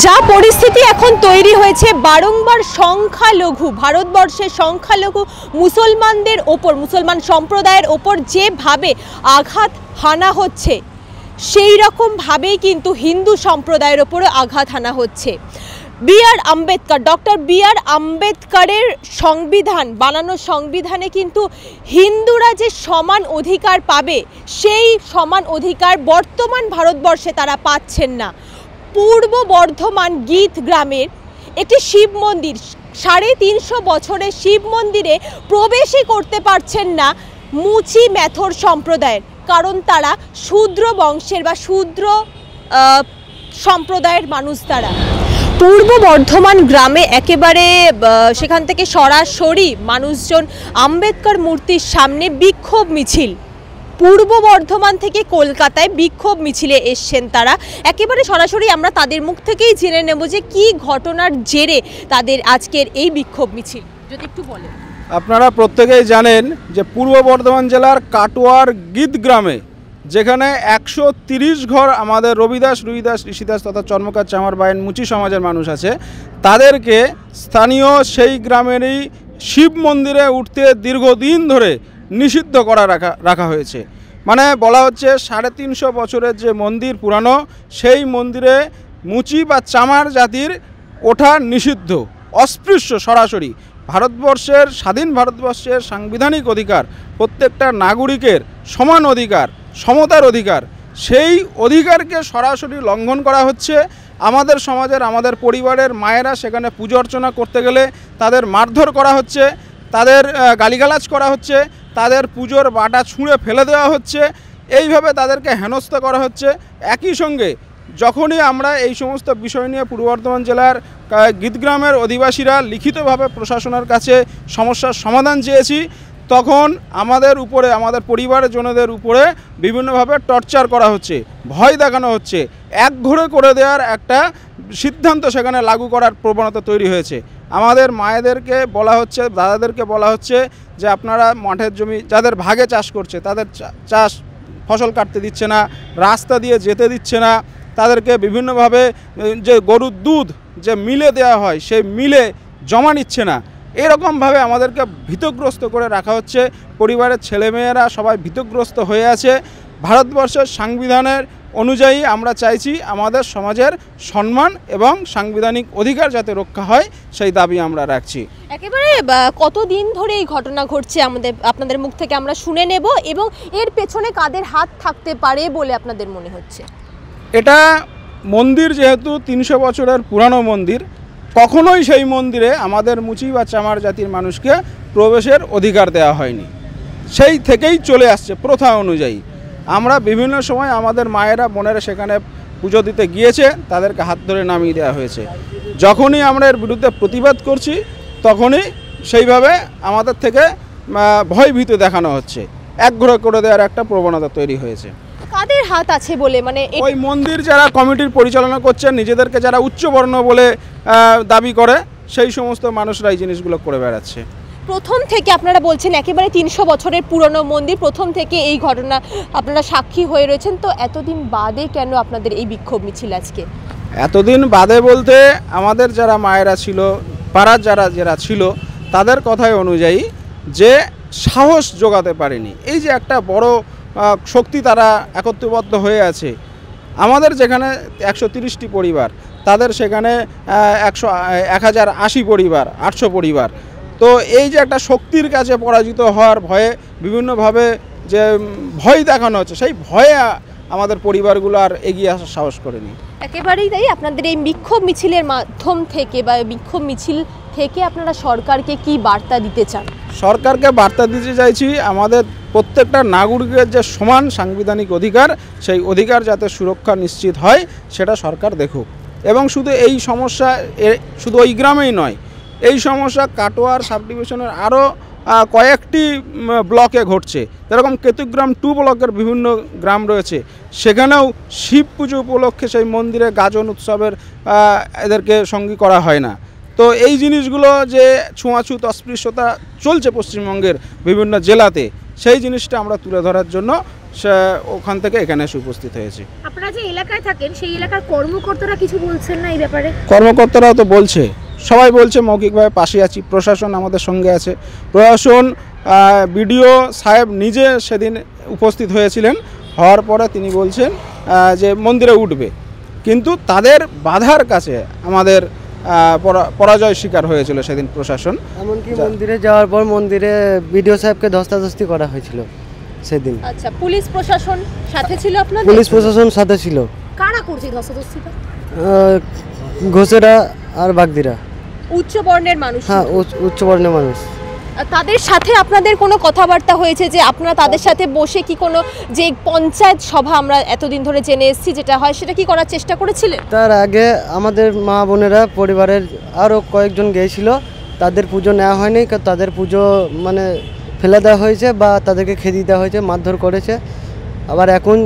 যা পরিস্থিতি এখন তৈরি হয়েছে, বারংবার সংখ্যালঘু ভারতবর্ষের সংখ্যালঘু মুসলমানদের ওপর, মুসলমান সম্প্রদায়ের ওপর যেভাবে আঘাত হানা হচ্ছে, সেই রকমভাবেই কিন্তু হিন্দু সম্প্রদায়ের ওপরও আঘাত হানা হচ্ছে। ডক্টর বি আর আম্বেদকরের সংবিধান, বানানো সংবিধানে কিন্তু হিন্দুরা যে সমান অধিকার পাবে, সেই সমান অধিকার বর্তমান ভারতবর্ষে তারা পাচ্ছেন না। পূর্ব বর্ধমান গীত গ্রামের একটি শিব মন্দির, 350 বছরের শিব মন্দিরে প্রবেশই করতে পারছেন না মুচি ম্যাথর সম্প্রদায়ের, কারণ তারা শূদ্র বংশের বা শূদ্র সম্প্রদায়ের মানুষ। তারা পূর্ব বর্ধমান গ্রামে একেবারে সেখান থেকে সরাসরি মানুষজন আম্বেদকর মূর্তির সামনে বিক্ষোভ মিছিল, পূর্ব বর্ধমান থেকে কলকাতায় বিক্ষোভ মিছিলে এসছেন তারা। একেবারে সরাসরি আমরা তাদের মুখ থেকেই জেনে নেব যে কি ঘটনার জেরে তাদের আজকের এই বিক্ষোভ মিছিল, যদি একটু বলেন। আপনারা প্রত্যেকেই জানেন যে পূর্ব বর্ধমান জেলার কাটোয়ার গীত গ্রামে, যেখানে 130 ঘর আমাদের রবিদাস, রুইদাস, ঋষিদাস তথা চর্মকার, চামার, বাইন, মুচি সমাজের মানুষ আছে, তাদেরকে স্থানীয় সেই গ্রামেরই শিব মন্দিরে উঠতে দীর্ঘদিন ধরে নিষিদ্ধ করা রাখা হয়েছে। মানে বলা হচ্ছে 350 বছরের যে মন্দির পুরানো, সেই মন্দিরে মুচি বা চামার জাতির ওঠা নিষিদ্ধ, অস্পৃশ্য। সরাসরি ভারতবর্ষের, স্বাধীন ভারতবর্ষের সাংবিধানিক অধিকার, প্রত্যেকটা নাগরিকের সমান অধিকার, সমতার অধিকার, সেই অধিকারকে সরাসরি লঙ্ঘন করা হচ্ছে। আমাদের সমাজের, আমাদের পরিবারের মায়েরা সেখানে পুজো অর্চনা করতে গেলে তাদের মারধর করা হচ্ছে, তাদের গালিগালাজ করা হচ্ছে, তাদের পুজোর বাটা ছুঁড়ে ফেলে দেওয়া হচ্ছে, এইভাবে তাদেরকে হেনস্থা করা হচ্ছে। একই সঙ্গে যখনই আমরা এই সমস্ত বিষয় নিয়ে পূর্ব বর্ধমান জেলার গীতগ্রামের অধিবাসীরা লিখিতভাবে প্রশাসনের কাছে সমস্যার সমাধান চেয়েছি, তখন আমাদের উপরে, আমাদের পরিবারের জনদের উপরে বিভিন্নভাবে টর্চার করা হচ্ছে, ভয় দেখানো হচ্ছে, একঘরে করে দেওয়ার একটা সিদ্ধান্ত সেখানে লাগু করার প্রবণতা তৈরি হয়েছে। আমাদের মায়েদেরকে বলা হচ্ছে, দাদাদেরকে বলা হচ্ছে যে আপনারা মাঠের জমি যাদের ভাগে চাষ করছে তাদের চাষ ফসল কাটতে দিচ্ছে না, রাস্তা দিয়ে যেতে দিচ্ছে না, তাদেরকে বিভিন্নভাবে যে গরুর দুধ যে মিলে দেওয়া হয় সেই মিলে জমা নিচ্ছে না, এরকমভাবে আমাদেরকে ভীতগ্রস্ত করে রাখা হচ্ছে। পরিবারের ছেলেমেয়েরা সবাই ভীতগ্রস্ত হয়ে আছে। ভারতবর্ষের সংবিধানের অনুযায়ী আমরা চাইছি আমাদের সমাজের সম্মান এবং সাংবিধানিক অধিকার যাতে রক্ষা হয়, সেই দাবি আমরা রাখছি। একেবারে কতদিন ধরে এই ঘটনা ঘটছে আপনাদের মুখ থেকে আমরা শুনে নেব, এবং এর পেছনে কাদের হাত থাকতে পারে বলে আপনাদের মনে হচ্ছে? এটা মন্দির যেহেতু 300 বছরের পুরানো মন্দির, কখনোই সেই মন্দিরে আমাদের মুচি বা চামার জাতির মানুষকে প্রবেশের অধিকার দেওয়া হয়নি। সেই থেকেই চলে আসছে প্রথা অনুযায়ী। আমরা বিভিন্ন সময় আমাদের মায়েরা, বোনেরা সেখানে পুজো দিতে গিয়েছে, তাদেরকে হাত ধরে নামিয়ে দেওয়া হয়েছে। যখনই আমরা এর বিরুদ্ধে প্রতিবাদ করছি, তখনই সেইভাবে আমাদের থেকে ভয়ভীত দেখানো হচ্ছে, একঘরে করে দেওয়ার একটা প্রবণতা তৈরি হয়েছে। কাদের হাত আছে বলে, মানে ওই মন্দির যারা কমিটির পরিচালনা করছেন, নিজেদেরকে যারা উচ্চবর্ণ বলে দাবি করে, সেই সমস্ত মানুষরা এই জিনিসগুলো করে বেড়াচ্ছে। প্রথম থেকে আপনারা বলছেন একেবারে 300 বছরের পুরনো মন্দির, প্রথম থেকে এই ঘটনা আপনারা সাক্ষী হয়ে রয়েছেন, তো এতদিন বাদে কেন আপনাদের এই বিক্ষোভ মিছিল আজকে? এতদিন বাদে বলতে আমাদের যারা মায়েরা ছিল, পাড়ার যারা ছিল, তাদের কথায় অনুযায়ী যে সাহস জোগাতে পারেনি। এই যে একটা বড় শক্তি তারা একত্রবদ্ধ হয়ে আছে, আমাদের যেখানে 130টি পরিবার, তাদের সেখানে 1080 পরিবার, 800 পরিবার। তো এই যে একটা শক্তির কাছে পরাজিত হওয়ার ভয়ে বিভিন্নভাবে যে ভয় দেখানো হচ্ছে, সেই ভয়ে আমাদের পরিবারগুলো আর এগিয়ে আসার সাহস করেনি। একেবারেই তাই। আপনাদের এই বিক্ষোভ মিছিলের মাধ্যম থেকে বা বিক্ষোভ মিছিল থেকে আপনারা সরকারকে কি বার্তা দিতে চান? সরকারকে বার্তা দিতে চাইছি, আমাদের প্রত্যেকটা নাগরিকের যে সমান সাংবিধানিক অধিকার, সেই অধিকার যাতে সুরক্ষা নিশ্চিত হয়, সেটা সরকার দেখুক। এবং শুধু এই সমস্যা শুধু ওই গ্রামেই নয়, এই সমস্যা কাটোয়ার সাব ডিভিশনের আরও কয়েকটি ব্লকে ঘটছে। যেরকম কেতুগ্রাম 2 ব্লকের বিভিন্ন গ্রাম রয়েছে, সেখানেও শিব পুজো উপলক্ষে সেই মন্দিরে গাজন উৎসবের এদেরকে সঙ্গী করা হয় না। তো এই জিনিসগুলো যে ছুঁয়াছুত অস্পৃশ্যতা চলছে পশ্চিমবঙ্গের বিভিন্ন জেলাতে, সেই জিনিসটা আমরা তুলে ধরার জন্য সে ওখান থেকে এখানে এসে উপস্থিত হয়েছি। আপনারা যে এলাকায় থাকেন সেই এলাকার কর্মকর্তারা কিছু বলছেন না এই ব্যাপারে? কর্মকর্তারাও তো বলছে, সবাই বলছে মৌখিকভাবে পাশে আছি, প্রশাসন আমাদের সঙ্গে আছে। প্রশাসন বিডিও সাহেব নিজে সেদিন উপস্থিত হয়েছিলেন, হওয়ার পরে তিনি বলছেন যে মন্দিরে উঠবে, কিন্তু তাদের বাধার কাছে আমাদের পরাজয় স্বীকার হয়েছিল সেদিন প্রশাসন। এমনকি মন্দিরে যাওয়ার পর মন্দিরে বিডিও সাহেবকে ধস্তাধস্তি করা হয়েছিল সেদিন। আচ্ছা, পুলিশ প্রশাসন সাথে ছিল আপনাদের? পুলিশ প্রশাসন সাথে ছিল। কারা করছে ধস্তাধস্তিটা? ঘোষেরা আর বাগদিরা। উচ্চ বর্ণের মানুষ? হ্যাঁ, উচ্চ বর্ণের মানুষ। তাদের সাথে আপনাদের কোনো কথাবার্তা হয়েছে যে আপনারা তাদের সাথে বসে কি কোনো যে পঞ্চায়েত সভা আমরা এতদিন ধরে জেনে এসেছি যেটা হয় সেটা কি করার চেষ্টা করেছিলেন? তার আগে আমাদের মা বোনেরা পরিবারের আরও কয়েকজন গিয়েছিল, তাদের পুজো নেওয়া হয়নি, তাদের পুজো মানে ফেলে দেওয়া হয়েছে বা তাদেরকে খেদি দেওয়া হয়েছে, মারধর করেছে। আবার এখন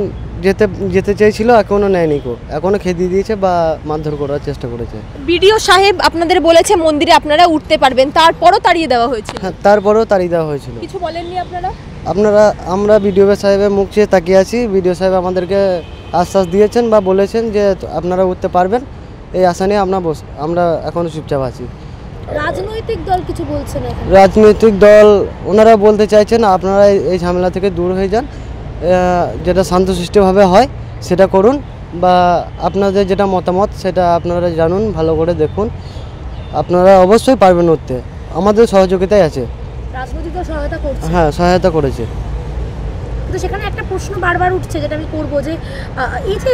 যেতে চেয়েছিল, এখনও নেয়নি, এখনও খেদি দিয়েছে বা মারধর করার চেষ্টা করেছে। বিডিও সাহেব আপনাদের বলেছে মন্দিরে আপনারা উঠতে পারবেন, তারপরও তাড়িয়ে দেওয়া হয়েছিল? হ্যাঁ, তারপরেও তাড়িয়ে দেওয়া হয়েছিল। কিছু বলেননি আপনারা? আমরা বিডিও সাহেবের মুখ চেয়ে তাকিয়ে আছি। বিডিও সাহেব আমাদেরকে আশ্বাস দিয়েছেন বা বলেছেন যে আপনারা উঠতে পারবেন, এই আশা নিয়ে আমরা এখনও চুপচাপ আছি। রাজনৈতিক দল কিছু বলছে না? রাজনৈতিক দল ওনারা বলতে চাইছেন আপনারা এই ঝামেলা থেকে দূর হয়ে যান, যেটা শান্তশিষ্টভাবে হয় সেটা করুন, বা আপনাদের যেটা মতামত সেটা আপনারা জানুন, ভালো করে দেখুন, আপনারা অবশ্যই পারবেন উঠতে, আমাদের সহযোগিতায় আছে। রাজনৈতিক দল সহায়তা করছে? হ্যাঁ, সহায়তা করেছে। কিন্তু সেখানে একটা প্রশ্ন বারবার উঠছে যেটা আমি করবো, যে এই যে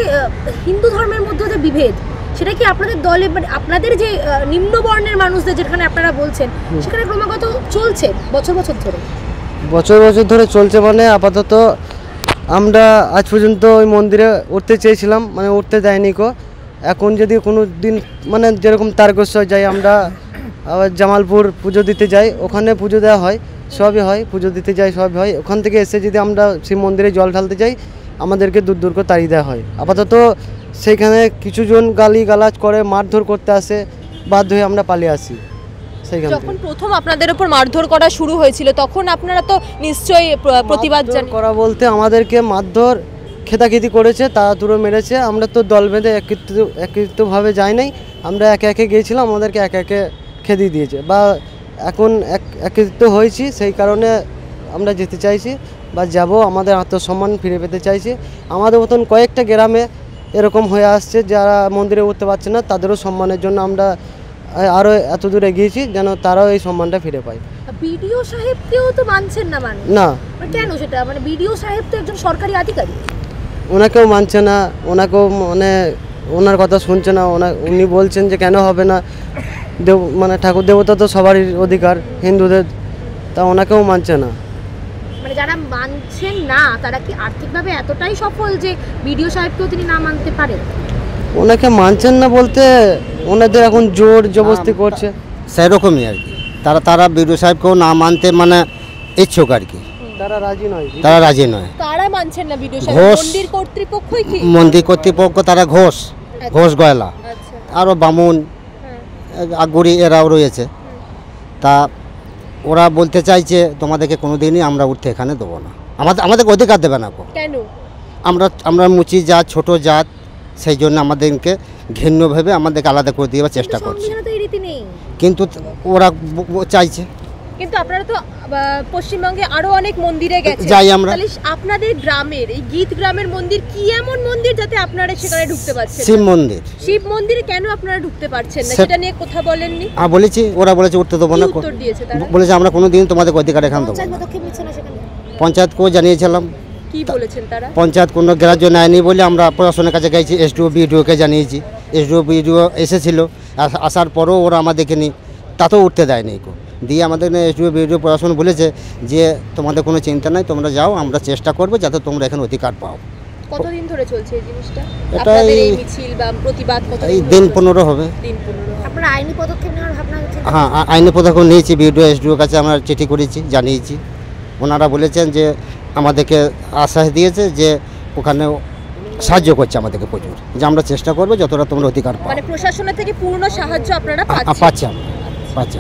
হিন্দু ধর্মের মধ্যে যে বিভেদ, সেটা কি আপনাদের দলে মানে আপনাদের যে নিম্ন বর্ণের মানুষদের যেখানে আপনারা বলছেন সেখানে ক্রমাগত চলছে বছর বছর ধরে? বছর ধরে চলছে, মানে আপাতত আমরা আজ পর্যন্ত ওই মন্দিরে উঠতে চেয়েছিলাম, মানে উঠতে যাইনি এখন যদি কোনো দিন মানে যেরকম তারকেশ্বর যাই, আমরা আবার জামালপুর পুজো দিতে যাই, ওখানে পুজো দেওয়া হয়, সবই হয়, পুজো দিতে যাই সবই হয়। ওখান থেকে এসে যদি আমরা সেই মন্দিরে জল ঢালতে যাই, আমাদেরকে দূর করে তাড়িয়ে দেওয়া হয়। আপাতত সেইখানে কিছুজন গালাজ করে মারধর করতে আসে, বাধ্য হয়ে আমরা পালিয়ে আসি সেইখান থেকে। যখন প্রথম আপনাদের উপর মারধর করা শুরু হয়েছিল তখন আপনারা তো নিশ্চয়ই প্রতিবাদ করা বলতে আমাদেরকে মারধর খেতাখিতি করেছে, তাড়াতুড়ো মেরেছে। আমরা তো দল বেঁধে একত্রিতভাবে যাই নাই, আমরা একে একে গিয়েছিলাম, আমাদেরকে একে একে খেদি দিয়েছে, বা এখন একত্রিত হয়েছি সেই কারণে আমরা যেতে চাইছি বা যাব, আমাদের আত্মসম্মান ফিরে পেতে চাইছি। আমাদের মতন কয়েকটা গ্রামে এরকম হয়ে আসছে, যারা মন্দিরে উঠতে পারছে না, তাদেরও সম্মানের জন্য আমরা আরও এত দূর এগিয়েছি যেন তারাও এই সম্মানটা ফিরে পায়। বিডিও সাহেবকেও তো মানছেন না? না, কেন সেটা? মানে বিডিও সাহেব তো একজন সরকারি আধিকারিক, ওনাকেও মানছে না, ওনাকেও মানে ওনার কথা শুনছে না। উনি বলছেন যে কেন হবে না, মানে ঠাকুর দেবতা তো সবারই অধিকার হিন্দুদের, তা ওনাকেও মানছে না। মানে যারা মানছেন না তারা কি আর্থিকভাবে এতটাই সফল যে বিডিও সাহেবকেও তিনি না মানতে পারেন? ওনাকে মানছেন না বলতে ওনাদের এখন জোর জবরদস্তি করছে, সেরকমই আর কি। তারা বিডিও সাহেবকেও না মানতে মানে ইচ্ছুক আর কি, তারা রাজি নয়। তারা মানছেন না বিডিও সাহেব? মন্দির কর্তৃপক্ষই কি? মন্দির কর্তৃপক্ষ, তারা ঘোষ গয়লা, আরও বামুন আগুরি এরাও রয়েছে। তা ওরা বলতে চাইছে তোমাদেরকে কোনোদিনই আমরা উঠতে এখানে দেবো না, আমাদেরকে অধিকার দেবে না। কেন? আমরা মুচি জাত, ছোট জাত, সেই জন্য আমাদেরকে ঘৃণ্যভাবে আমাদেরকে আলাদা করে দেওয়ার চেষ্টা করছে, কিন্তু ওরা চাইছে। কিন্তু আপনারা তো পশ্চিমবঙ্গে আরো অনেক মন্দিরে গেছেন, যাই আমরা। তাহলে আপনাদের গ্রামের এই গীত গ্রামের মন্দির কি এমন মন্দির যাতে আপনারা সেখানে ঢুকতে পারছেন? শিব মন্দির। শিব মন্দিরে কেন আপনারা ঢুকতে পারছেন না সেটা নিয়ে কথা বলেননি? বলেছি, ওরা বলেছে উঠতে দেবো না, বলেছে আমরা কোনোদিন তোমাদের অধিকার এখানে দেবো না। পঞ্চায়েতকেও জানিয়েছিলাম, কি বলেছেন তারা? পঞ্চায়েত কোনো গ্রাহ্য নেয়নি বলে আমরা প্রশাসনের কাছে গেছি, এসডিও বিডিওকে জানিয়েছি। এসডিও বিডিও এসেছিল, আসার পরেও ওরা আমাদেরকে নিয়ে তাতেও উঠতে দেয়নি দিয়ে আমাদের এসডিও বিডিও প্রশাসন বলেছে যে তোমাদের কোনো চিন্তা নাই, তোমরা যাও, আমরা চেষ্টা করবো যাতে তোমরা এখানে অধিকার পাও। কতদিন ধরে চলছে এই জিনিসটা? এটা এই মিছিল বা প্রতিবাদ এই দিন 15 হবে। আপনারা আইনি পদক্ষেপ নেওয়ার ভাবনা আছে? হ্যাঁ, আইনি পদক্ষেপ নিয়েছি, বিডিও এসডিওর কাছে আমরা চিঠি করেছি, জানিয়েছি। ওনারা বলেছেন যে আমাদেরকে আশ্বাস দিয়েছে যে ওখানে সাহায্য করছে আমাদেরকে প্রচুর, যে আমরা চেষ্টা করবো যতটা তোমরা অধিকার পাও। মানে প্রশাসনের থেকে পূর্ণ সাহায্য আপনারা পাচ্ছি।